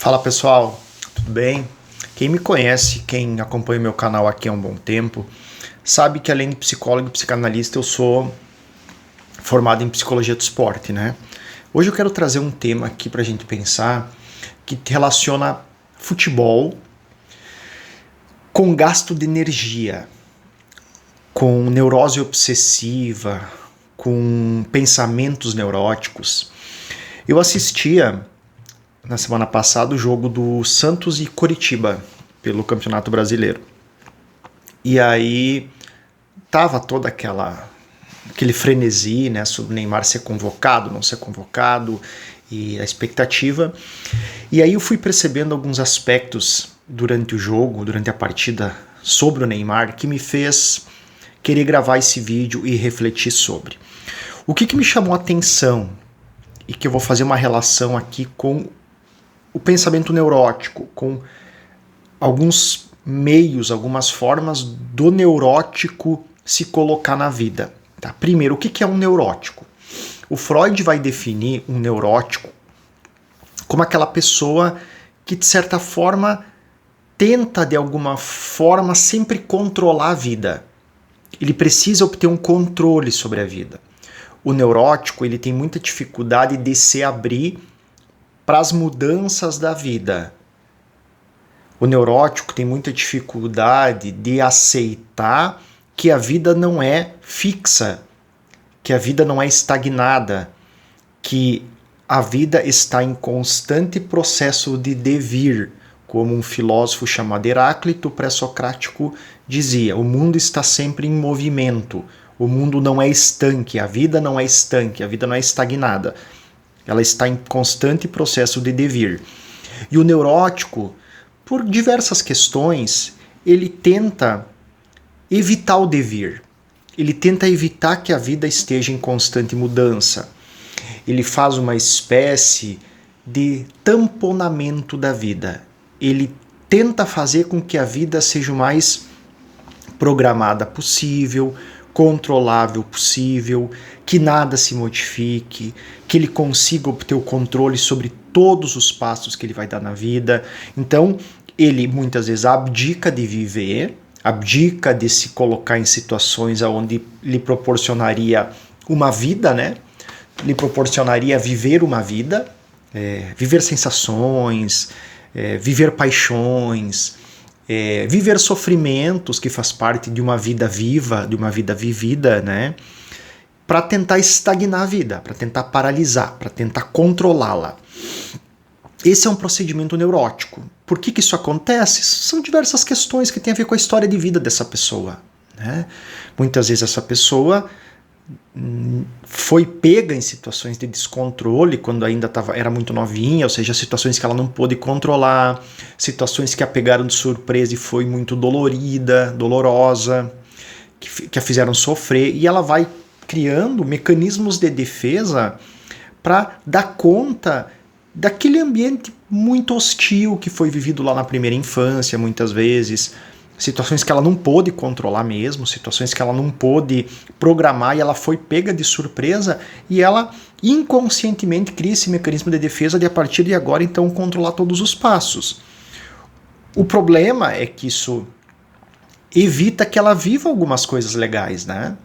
Fala pessoal, tudo bem? Quem me conhece, quem acompanha o meu canal aqui há um bom tempo, sabe que além de psicólogo e psicanalista eu sou formado em psicologia do esporte, né? Hoje eu quero trazer um tema aqui pra gente pensar que relaciona futebol com gasto de energia, com neurose obsessiva, com pensamentos neuróticos. Eu assistia na semana passada o jogo do Santos e Coritiba pelo Campeonato Brasileiro. E aí tava toda aquele frenesi, né, sobre o Neymar ser convocado, não ser convocado e a expectativa. E aí eu fui percebendo alguns aspectos durante o jogo, durante a partida, sobre o Neymar, que me fez querer gravar esse vídeo e refletir sobre. O que me chamou a atenção e que eu vou fazer uma relação aqui com o pensamento neurótico, com alguns meios, algumas formas do neurótico se colocar na vida. Tá? Primeiro, o que é um neurótico? O Freud vai definir um neurótico como aquela pessoa que, de certa forma, tenta, de alguma forma, sempre controlar a vida. Ele precisa obter um controle sobre a vida. O neurótico, ele tem muita dificuldade de se abrir para as mudanças da vida. O neurótico tem muita dificuldade de aceitar que a vida não é fixa, que a vida não é estagnada, que a vida está em constante processo de devir, como um filósofo chamado Heráclito pré-socrático dizia: o mundo está sempre em movimento, o mundo não é estanque, a vida não é estanque, a vida não é estagnada. Ela está em constante processo de devir. E o neurótico, por diversas questões, ele tenta evitar o devir. Ele tenta evitar que a vida esteja em constante mudança. Ele faz uma espécie de tamponamento da vida. Ele tenta fazer com que a vida seja o mais programada possível, controlável possível, que nada se modifique, que ele consiga obter o controle sobre todos os passos que ele vai dar na vida. Então, ele muitas vezes abdica de viver, abdica de se colocar em situações onde lhe proporcionaria uma vida, né? Lhe proporcionaria viver uma vida, viver sensações, viver paixões, viver sofrimentos, que faz parte de uma vida viva, de uma vida vivida, né? Para tentar estagnar a vida, para tentar paralisar, para tentar controlá-la. Esse é um procedimento neurótico. Por que isso acontece? São diversas questões que têm a ver com a história de vida dessa pessoa, né? Muitas vezes essa pessoa foi pega em situações de descontrole quando ainda era muito novinha, ou seja, situações que ela não pôde controlar, situações que a pegaram de surpresa e foi muito dolorosa, que a fizeram sofrer, e ela vai criando mecanismos de defesa para dar conta daquele ambiente muito hostil que foi vivido lá na primeira infância, muitas vezes, situações que ela não pôde controlar mesmo, situações que ela não pôde programar e ela foi pega de surpresa e ela inconscientemente cria esse mecanismo de defesa de a partir de agora então controlar todos os passos. O problema é que isso evita que ela viva algumas coisas legais, né?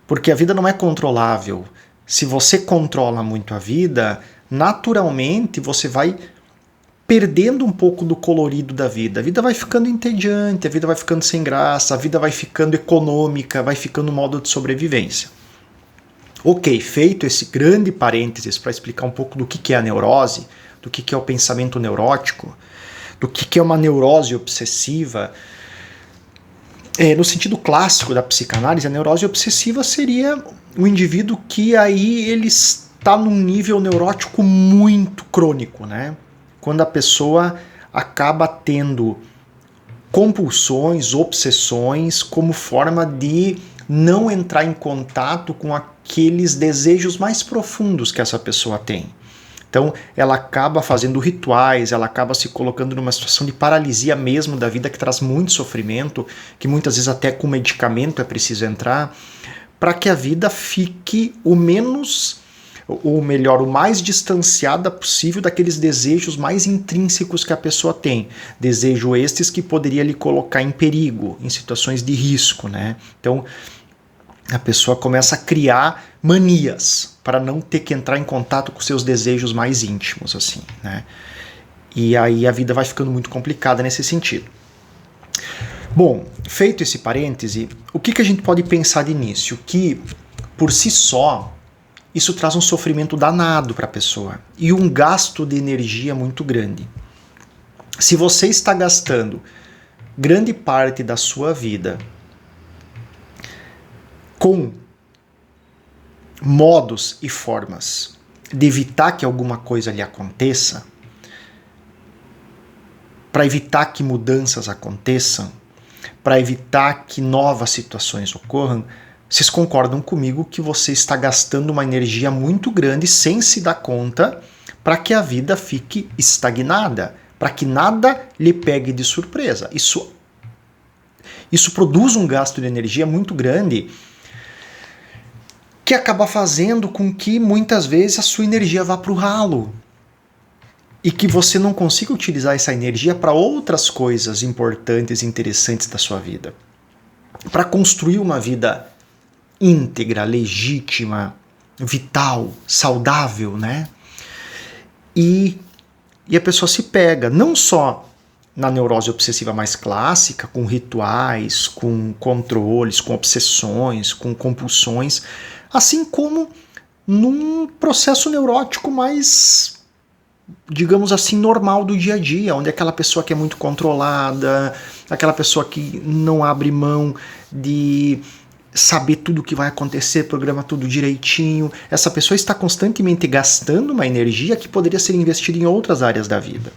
Porque a vida não é controlável. Se você controla muito a vida, naturalmente você vai perdendo um pouco do colorido da vida. A vida vai ficando entediante, a vida vai ficando sem graça, a vida vai ficando econômica, vai ficando modo de sobrevivência. Ok, feito esse grande parênteses para explicar um pouco do que é a neurose, do que é o pensamento neurótico, do que é uma neurose obsessiva. No sentido clássico da psicanálise, a neurose obsessiva seria um indivíduo que aí ele está num nível neurótico muito crônico, né? Quando a pessoa acaba tendo compulsões, obsessões, como forma de não entrar em contato com aqueles desejos mais profundos que essa pessoa tem. Então, ela acaba fazendo rituais, ela acaba se colocando numa situação de paralisia mesmo da vida, que traz muito sofrimento, que muitas vezes até com medicamento é preciso entrar, para que a vida fique o menos ou melhor, o mais distanciada possível daqueles desejos mais intrínsecos que a pessoa tem. Desejo estes que poderia lhe colocar em perigo, em situações de risco, né? Então, a pessoa começa a criar manias para não ter que entrar em contato com seus desejos mais íntimos, assim, né? E aí a vida vai ficando muito complicada nesse sentido. Bom, feito esse parêntese, o que a gente pode pensar de início? Que, por si só, isso traz um sofrimento danado para a pessoa e um gasto de energia muito grande. Se você está gastando grande parte da sua vida com modos e formas de evitar que alguma coisa lhe aconteça, para evitar que mudanças aconteçam, para evitar que novas situações ocorram, vocês concordam comigo que você está gastando uma energia muito grande sem se dar conta para que a vida fique estagnada, para que nada lhe pegue de surpresa. Isso produz um gasto de energia muito grande que acaba fazendo com que muitas vezes a sua energia vá para o ralo e que você não consiga utilizar essa energia para outras coisas importantes e interessantes da sua vida. Para construir uma vida íntegra, legítima, vital, saudável, né? E a pessoa se pega, não só na neurose obsessiva mais clássica, com rituais, com controles, com obsessões, com compulsões, assim como num processo neurótico mais, digamos assim, normal do dia a dia, onde aquela pessoa que é muito controlada, aquela pessoa que não abre mão de saber tudo o que vai acontecer, programa tudo direitinho, essa pessoa está constantemente gastando uma energia que poderia ser investida em outras áreas da vida.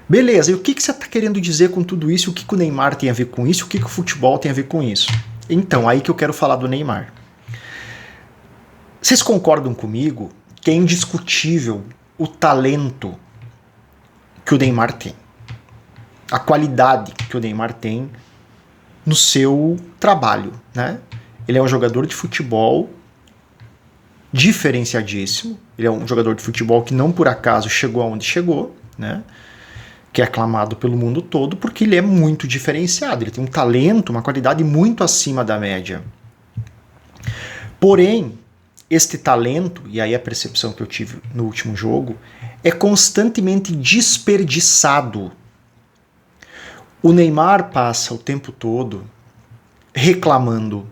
Beleza, e o que você está querendo dizer com tudo isso? O que o Neymar tem a ver com isso? O que o futebol tem a ver com isso? Então, aí que eu quero falar do Neymar. Vocês concordam comigo que é indiscutível o talento que o Neymar tem, a qualidade que o Neymar tem no seu trabalho, né? Ele é um jogador de futebol diferenciadíssimo, ele é um jogador de futebol que não por acaso chegou aonde chegou, né? Que é aclamado pelo mundo todo porque ele é muito diferenciado, ele tem um talento, uma qualidade muito acima da média. Porém, este talento, e aí a percepção que eu tive no último jogo, é constantemente desperdiçado. O Neymar passa o tempo todo reclamando,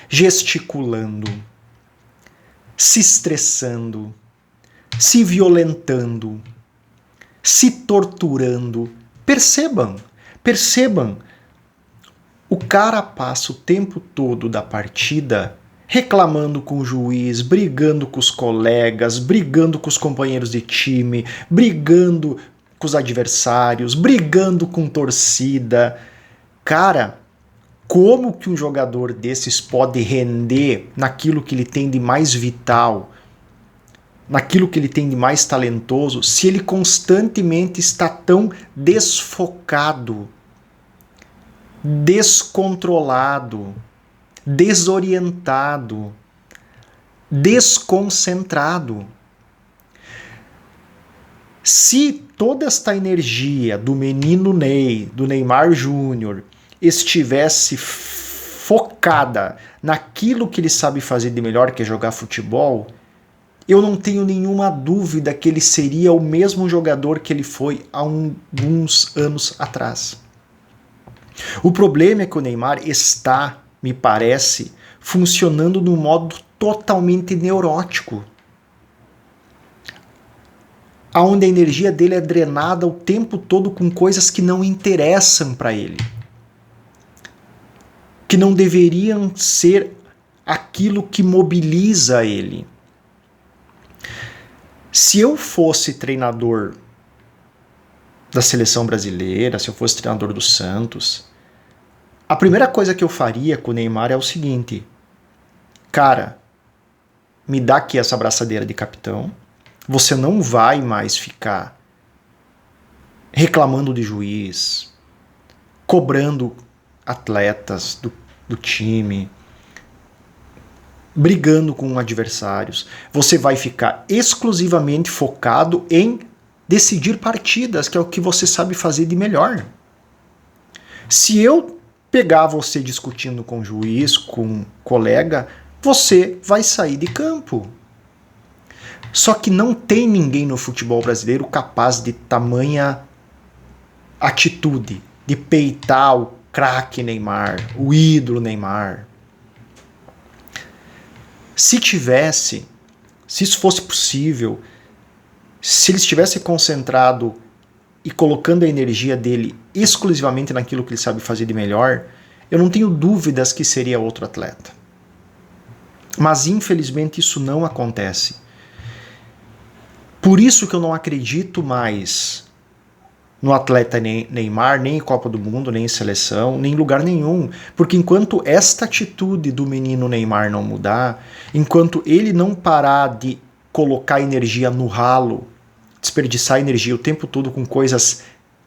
gesticulando, se estressando, se violentando, se torturando. Percebam, o cara passa o tempo todo da partida reclamando com o juiz, brigando com os colegas, brigando com os companheiros de time, brigando com os adversários, brigando com torcida. Cara, como que um jogador desses pode render naquilo que ele tem de mais vital, naquilo que ele tem de mais talentoso, se ele constantemente está tão desfocado, descontrolado, desorientado, desconcentrado? Se toda esta energia do menino Ney, do Neymar Júnior, estivesse focada naquilo que ele sabe fazer de melhor, que é jogar futebol, eu não tenho nenhuma dúvida que ele seria o mesmo jogador que ele foi há alguns anos atrás. O problema é que o Neymar está, me parece, funcionando de um modo totalmente neurótico, onde a energia dele é drenada o tempo todo com coisas que não interessam para ele, que não deveriam ser aquilo que mobiliza ele. Se eu fosse treinador da seleção brasileira, se eu fosse treinador do Santos, a primeira coisa que eu faria com o Neymar é o seguinte: cara, me dá aqui essa braçadeira de capitão, você não vai mais ficar reclamando de juiz, cobrando atletas do time, brigando com adversários. Você vai ficar exclusivamente focado em decidir partidas, que é o que você sabe fazer de melhor. Se eu pegar você discutindo com o juiz, com um colega, você vai sair de campo. Só que não tem ninguém no futebol brasileiro capaz de tamanha atitude, de peitar o craque Neymar, o ídolo Neymar. Se tivesse, se isso fosse possível, se ele estivesse concentrado e colocando a energia dele exclusivamente naquilo que ele sabe fazer de melhor, eu não tenho dúvidas que seria outro atleta. Mas infelizmente isso não acontece. Por isso que eu não acredito mais no atleta Neymar, nem em Copa do Mundo, nem em seleção, nem em lugar nenhum. Porque enquanto esta atitude do menino Neymar não mudar, enquanto ele não parar de colocar energia no ralo, desperdiçar energia o tempo todo com coisas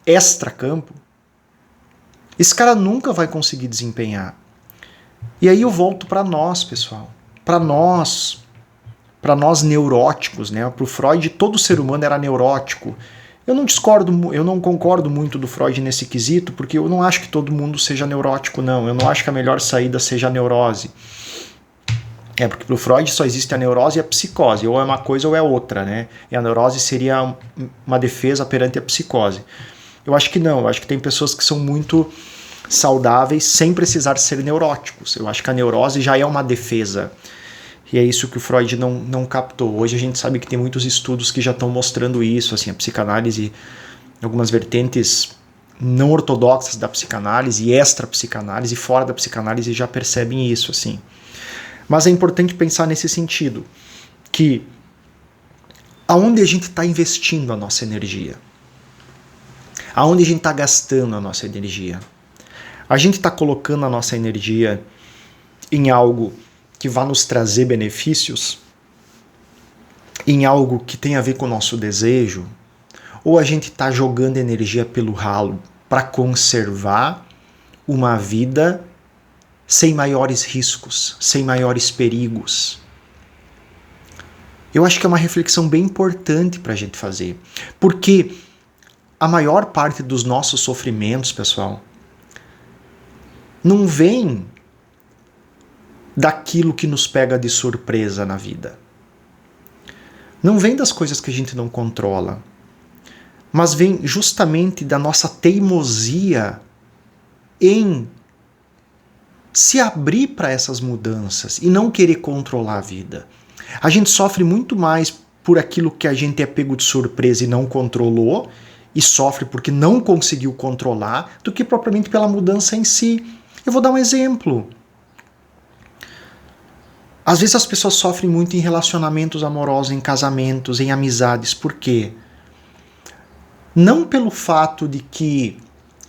extra-campo, esse cara nunca vai conseguir desempenhar. E aí eu volto para nós, pessoal. Para nós neuróticos, né? Para o Freud, todo ser humano era neurótico. Eu não concordo muito do Freud nesse quesito, porque eu não acho que todo mundo seja neurótico, não. Eu não acho que a melhor saída seja a neurose. Porque para o Freud só existe a neurose e a psicose, ou é uma coisa ou é outra, né? E a neurose seria uma defesa perante a psicose. Eu acho que não, eu acho que tem pessoas que são muito saudáveis sem precisar ser neuróticos. Eu acho que a neurose já é uma defesa. E é isso que o Freud não captou. Hoje a gente sabe que tem muitos estudos que já estão mostrando isso, assim, a psicanálise, algumas vertentes não ortodoxas da psicanálise e extra-psicanálise, fora da psicanálise já percebem isso, assim. Mas é importante pensar nesse sentido, que aonde a gente está investindo a nossa energia? Aonde a gente está gastando a nossa energia? A gente está colocando a nossa energia em algo que vai nos trazer benefícios, em algo que tem a ver com o nosso desejo, ou a gente está jogando energia pelo ralo para conservar uma vida sem maiores riscos, sem maiores perigos? Eu acho que é uma reflexão bem importante para a gente fazer, porque a maior parte dos nossos sofrimentos, pessoal, não vem daquilo que nos pega de surpresa na vida. Não vem das coisas que a gente não controla, mas vem justamente da nossa teimosia em se abrir para essas mudanças e não querer controlar a vida. A gente sofre muito mais por aquilo que a gente é pego de surpresa e não controlou, e sofre porque não conseguiu controlar, do que propriamente pela mudança em si. Eu vou dar um exemplo. Às vezes as pessoas sofrem muito em relacionamentos amorosos, em casamentos, em amizades. Por quê? Não pelo fato de que,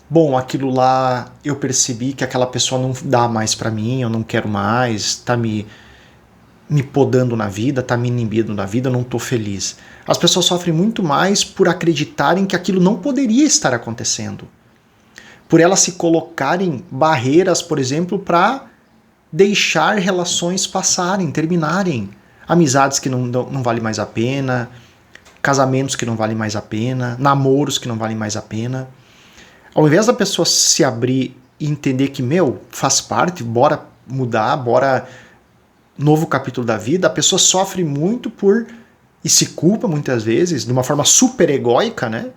bom, aquilo lá eu percebi que aquela pessoa não dá mais pra mim, eu não quero mais, tá me podando na vida, tá me inibindo na vida, eu não tô feliz. As pessoas sofrem muito mais por acreditarem que aquilo não poderia estar acontecendo. Por elas se colocarem barreiras, por exemplo, para deixar relações passarem, terminarem. Amizades que não valem mais a pena, casamentos que não valem mais a pena, namoros que não valem mais a pena. Ao invés da pessoa se abrir e entender que, faz parte, bora mudar, bora novo capítulo da vida, a pessoa sofre muito e se culpa muitas vezes, de uma forma super egóica, né?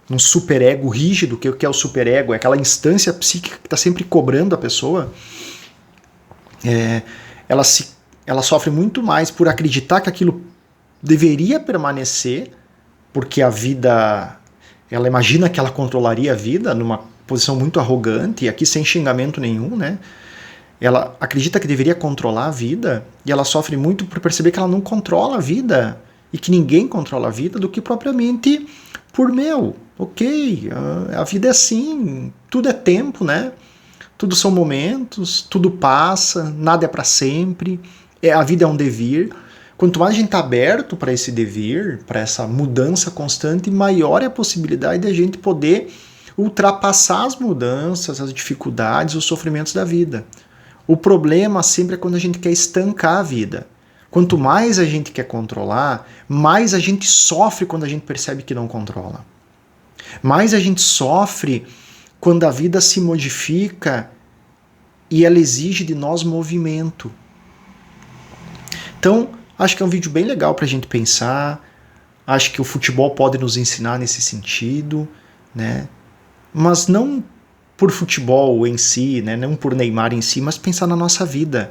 Um superego rígido, que o que é o superego? É aquela instância psíquica que está sempre cobrando a pessoa. Ela sofre muito mais por acreditar que aquilo deveria permanecer, porque a vida, ela imagina que ela controlaria a vida numa posição muito arrogante, e aqui sem xingamento nenhum, né? Ela acredita que deveria controlar a vida, e ela sofre muito por perceber que ela não controla a vida, e que ninguém controla a vida, do que propriamente por ok, a vida é assim, tudo é tempo, né? Tudo são momentos, tudo passa, nada é para sempre, a vida é um devir. Quanto mais a gente está aberto para esse devir, para essa mudança constante, maior é a possibilidade de a gente poder ultrapassar as mudanças, as dificuldades, os sofrimentos da vida. O problema sempre é quando a gente quer estancar a vida. Quanto mais a gente quer controlar, mais a gente sofre quando a gente percebe que não controla. Mais a gente sofre quando a vida se modifica e ela exige de nós movimento. Então, acho que é um vídeo bem legal para a gente pensar. Acho que o futebol pode nos ensinar nesse sentido, né? Mas não por futebol em si, né? Não por Neymar em si, mas pensar na nossa vida.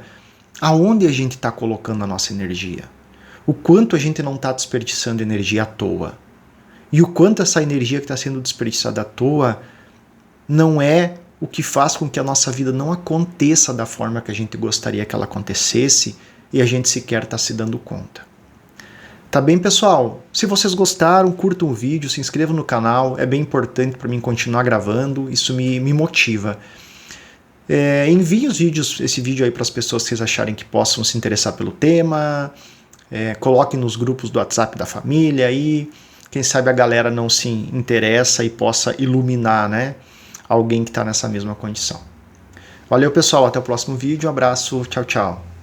Aonde a gente está colocando a nossa energia? O quanto a gente não está desperdiçando energia à toa? E o quanto essa energia que está sendo desperdiçada à toa não é o que faz com que a nossa vida não aconteça da forma que a gente gostaria que ela acontecesse e a gente sequer está se dando conta. Tá bem, pessoal? Se vocês gostaram, curtam o vídeo, se inscrevam no canal, é bem importante para mim continuar gravando, isso me motiva. Enviem esse vídeo aí para as pessoas que vocês acharem que possam se interessar pelo tema, coloquem nos grupos do WhatsApp da família aí, quem sabe a galera não se interessa e possa iluminar, né, alguém que está nessa mesma condição. Valeu, pessoal, até o próximo vídeo, um abraço, tchau, tchau.